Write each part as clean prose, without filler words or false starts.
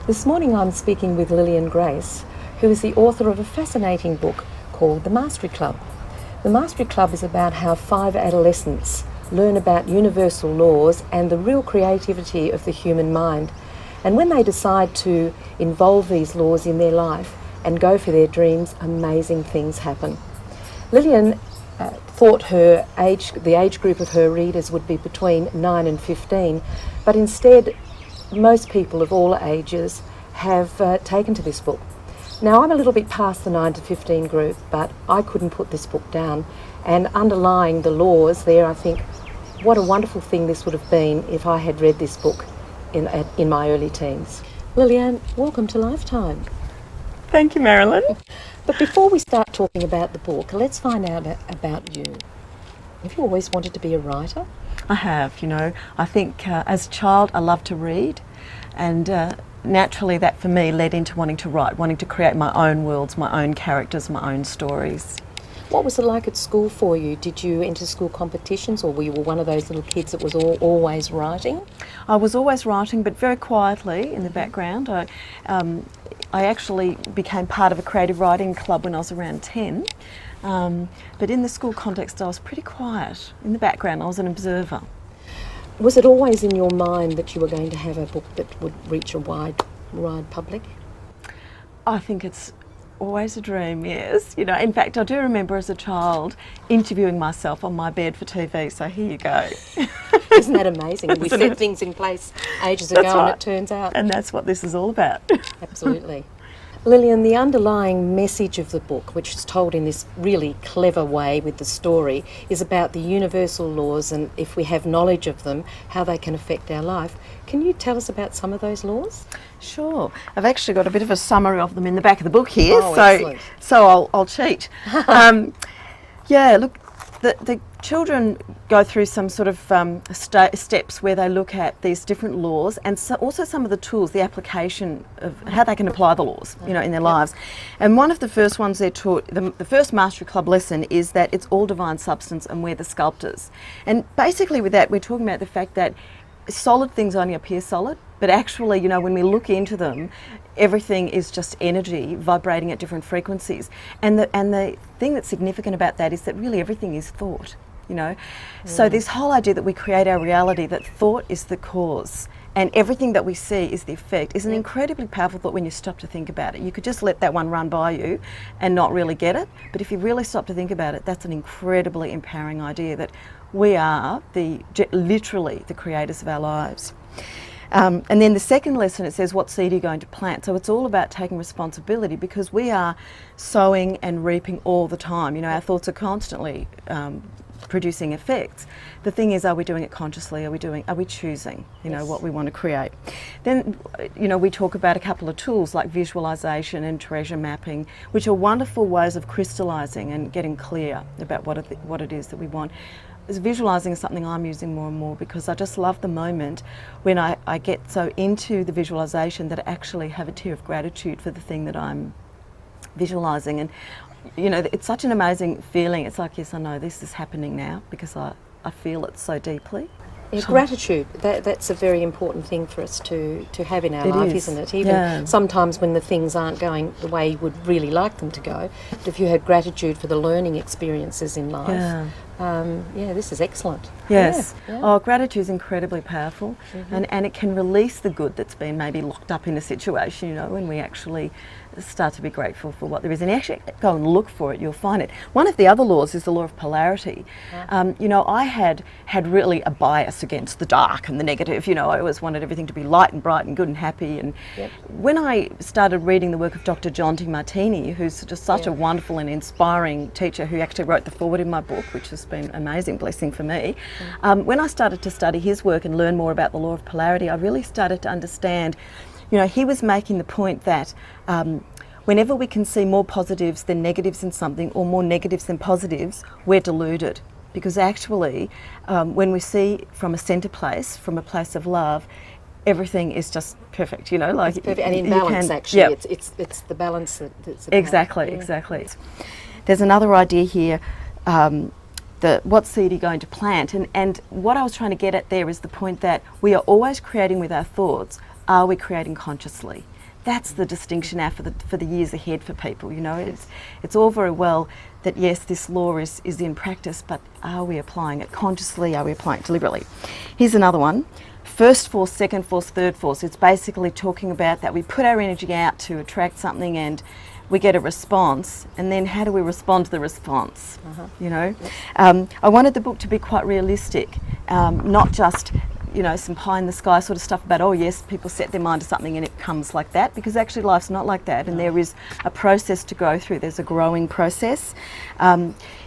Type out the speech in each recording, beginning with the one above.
This morning I'm speaking with Liliane Grace, who is the author of a fascinating book called The Mastery Club. The Mastery Club is about how 5 adolescents learn about universal laws and the real creativity of the human mind. And when they decide to involve these laws in their life and go for their dreams, amazing things happen. Liliane thought the age group of her readers would be between 9 and 15, but instead most people of all ages have taken to this book. Now, I'm a little bit past the 9 to 15 group, but I couldn't put this book down, and underlying the laws there, I think what a wonderful thing this would have been if I had read this book in my early teens. Liliane, welcome to Lifetime. Thank you, Marilyn. But before we start talking about the book, let's find out about you. Have you always wanted to be a writer? I have, I think as a child I loved to read, and naturally that for me led into wanting to write, wanting to create my own worlds, my own characters, my own stories. What was it like at school for you? Did you enter school competitions, or were you one of those little kids that was always writing? I was always writing, but very quietly in the background. I actually became part of a creative writing club when I was around 10. But in the school context I was pretty quiet. In the background I was an observer. Was it always in your mind that you were going to have a book that would reach a wide public? I think it's always a dream, yes. In fact I do remember as a child interviewing myself on my bed for TV, so here you go. Isn't that amazing? We set things in place ages ago, right. And it turns out. And that's what this is all about. Absolutely. Liliane, the underlying message of the book, which is told in this really clever way with the story, is about the universal laws and, if we have knowledge of them, how they can affect our life. Can you tell us about some of those laws? Sure. I've actually got a bit of a summary of them in the back of the book here, excellent. so I'll cheat. Look, the children go through some sort of steps where they look at these different laws, and also some of the tools, the application of how they can apply the laws, in their lives. And one of the first ones they're taught, the first Mastery Club lesson, is that it's all divine substance and we're the sculptors. And basically with that we're talking about the fact that solid things only appear solid, but actually, when we look into them, everything is just energy vibrating at different frequencies. And the thing that's significant about that is that really everything is thought, So this whole idea that we create our reality, that thought is the cause and everything that we see is the effect, is an incredibly powerful thought when you stop to think about it. You could just let that one run by you and not really get it, but if you really stop to think about it, that's an incredibly empowering idea that we are literally the creators of our lives. And then the second lesson, it says, what seed are you going to plant? So it's all about taking responsibility, because we are sowing and reaping all the time. Our thoughts are constantly producing effects. The thing is, are we doing it consciously? Are we choosing, what we want to create? Then, we talk about a couple of tools like visualization and treasure mapping, which are wonderful ways of crystallizing and getting clear about what it is that we want. Visualising is something I'm using more and more, because I just love the moment when I get so into the visualisation that I actually have a tear of gratitude for the thing that I'm visualising. And it's such an amazing feeling. It's like, yes, I know this is happening now because I feel it so deeply. Yeah, gratitude, that's a very important thing for us to have in our life, isn't it? Even sometimes when the things aren't going the way you would really like them to go, but if you had gratitude for the learning experiences in life, this is excellent. Yes. Oh, gratitude is incredibly powerful, and it can release the good that's been maybe locked up in a situation, when we actually start to be grateful for what there is and actually go and look for it, you'll find it. One of the other laws is the law of polarity. I had really a bias against the dark and the negative. I always wanted everything to be light and bright and good and happy. And when I started reading the work of Dr. John DiMartini, who's just such a wonderful and inspiring teacher, who actually wrote the foreword in my book, which has been an amazing blessing for me. When I started to study his work and learn more about the law of polarity, I really started to understand, he was making the point that whenever we can see more positives than negatives in something, or more negatives than positives, we're deluded. Because actually, when we see from a centre place, from a place of love, everything is just perfect, like it's perfect. And in balance, actually, it's the balance that's about. Exactly. There's another idea here, what seed are you going to plant? And what I was trying to get at there is the point that we are always creating with our thoughts. Are we creating consciously? That's the distinction now for the years ahead for people. You know, it's all very well that yes, this law is in practice, but are we applying it consciously? Are we applying it deliberately? Here's another one. First force, second force, third force. It's basically talking about that we put our energy out to attract something and we get a response, and then how do we respond to the response? You know, I wanted the book to be quite realistic, not just, you know, some pie in the sky sort of stuff about, oh yes, people set their mind to something and it comes like that, because actually life's not like that, and there is a process to go through. There's a growing process.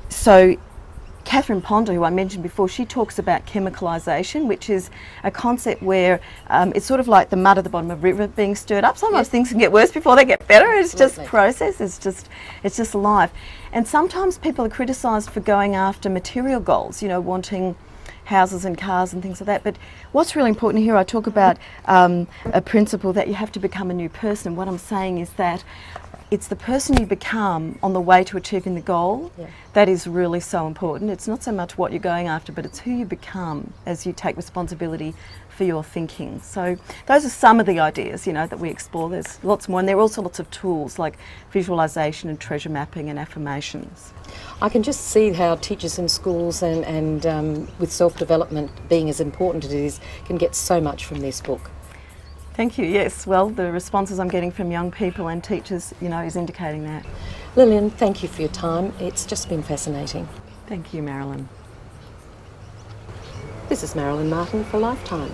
So Catherine Ponder, who I mentioned before, she talks about chemicalisation, which is a concept where it's sort of like the mud at the bottom of a river being stirred up. Sometimes things can get worse before they get better. It's just process. It's just life. And sometimes people are criticised for going after material goals, you know, wanting houses and cars and things like that. But what's really important here, I talk about a principle that you have to become a new person. And what I'm saying is that it's the person you become on the way to achieving the goal that is really so important. It's not so much what you're going after, but it's who you become as you take responsibility for your thinking. So those are some of the ideas, you know, that we explore. There's lots more, and there are also lots of tools like visualisation and treasure mapping and affirmations. I can just see how teachers in schools and with self-development being as important as it is, can get so much from this book. Thank you. Yes, well, the responses I'm getting from young people and teachers, you know, is indicating that. Liliane, thank you for your time. It's just been fascinating. Thank you, Marilyn. This is Marilyn Martin for Lifetime.